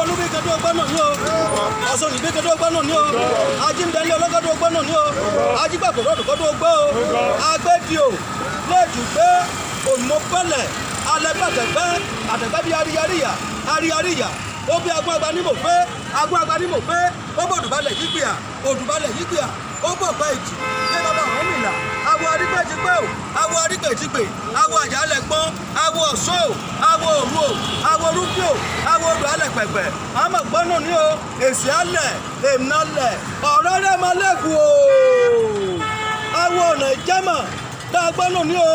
olúbíkẹ́dọ̀ gbọ́nà ní o ọ̀sán ìbíkẹ́dọ̀ gbọ́nà ní o ajíǹdẹ́lẹ́ ọlọ́gọ́dọ̀ gbọ́nà ní o ajígbàgbọ́dọ̀ gbọ́ o agbẹ́dìo lẹ́jù gbé òmùpẹ́lẹ̀ alẹ́gbàtẹ̀gbẹ́ àtẹ̀gbẹ́ bíi aríyáríyà ó bí agbọ́n agba ní mò pé agbọ́n agba ní mò pé ó bọ̀ òdùbalẹ̀ yígbìà ó bọ̀ pẹ́ ìjì ní bàbá àwọn mìlá awo arígbèjìgbè o awo arígbèjìgbè awo àjálẹ̀ gbọ́n awo ọ̀ṣọ́ o awo òru o awo rúbí o awo odò alẹ̀ pẹ̀pẹ̀ àmọ̀ gbọ́nù ní o èsì alẹ̀ èmnalẹ̀ ọ̀rọ̀ rẹ̀ máa lẹ́kùn o awo ọ̀nà ìjẹ́mọ̀ dágbọ́nù ní o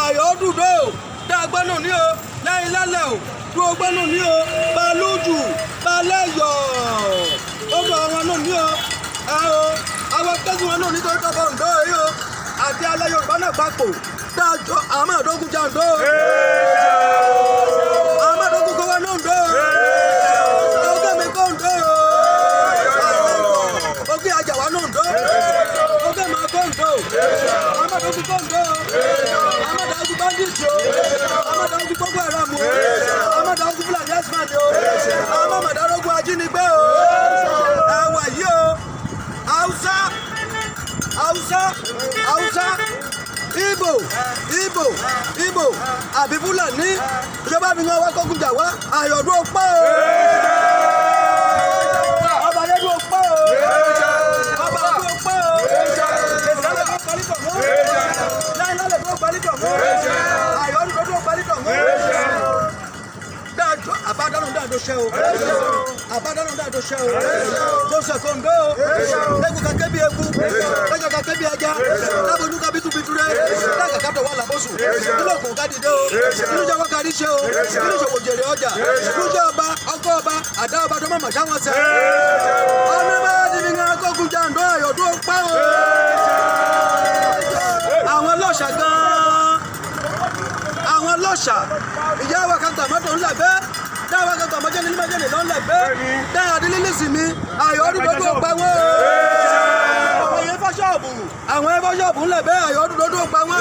àyọ̀ dùdó o dágbọ́nù ní o lẹ́yìn lálẹ́ o dúró gbọ́nù ní o balójú balẹ̀yọ̀ odò àwọn náà ní o àwọn akẹ́kọ̀ọ́ wọn náà nítorí tọ́kọ̀ ǹdọ́ yìí o àti alẹ́ Yorùbá náà papọ̀ dájọ́ àmọ́ àdógún jà ǹdọ́ àmọ́ àdógún kọ́ wọn náà ǹdọ́ ọgọ́ mi kọ́ ǹdọ́ ọgọ́ àjàwá náà ǹdọ́ ọgọ́ máa kọ́ ǹdọ́ àmọ́ àdógún kọ́ ǹdọ́ àmọ́ àdógún bandits o àmọ́ àdógún Boko Haram o àmọ́ àdógún Fulani herdsmen o àmọ́ àdógún ajínigbé o ẹ̀wà yìí o. Hausa, Igbo, àbí Fúlàní ìjọba mi yan wá kógun jà wá àyọ̀dún ọpọ́ o. Ọba Adédún ọpọ́ o. Ọba Adédún ọpọ́ o. Ìsàlẹ̀ tó parí tọ̀ mọ́. Láìlálẹ̀ tó parí tọ̀ mọ́. Àyọ̀dún tó parí tọ̀ mọ́. Àbádọ́nù dáadọ́ ṣẹ́ o. Àbádọ́nù dáadọ́ ṣẹ́ o. Joseph Ondo o. Lẹ́gùn kakẹ́ bí eku. Lẹ́gùn kakẹ́ bí ẹja. Lábòjú ká bítúbitú rẹ̀. Lẹ́gùn kakẹ́ wà lábọ́sùn. Nínú òkun ká dìde o. Nínú ìjọba kárí ṣe o. Nínú ìṣòwò jèrè ọjà. Nínú ìjọ ọba, ọkọ ọba, àdá ọba tó mọ̀mọ̀ sáwọn sẹ́. Ọ̀nà bá ti fi hàn kókun jàǹdó àyọ̀dún pa o. Àwọn ọlọ́ṣà gan-an. Àwọn ọlọ́ṣà. Ìyá wa kan tàmọ́tò ńlá bẹ́ẹ̀. Dáwà kan tàmọ́jẹ́ ní májèlé lọ́nà bẹ́ẹ̀. Dáhà dílé lè sinmi. Àyọ̀dún gbogbo pa wọ́n. Àwọn ẹ̀fọ́ ṣọ́ọ̀bù ńlẹ̀ bẹ́ẹ̀ àyọ̀dún gbogbo pa wọ́n.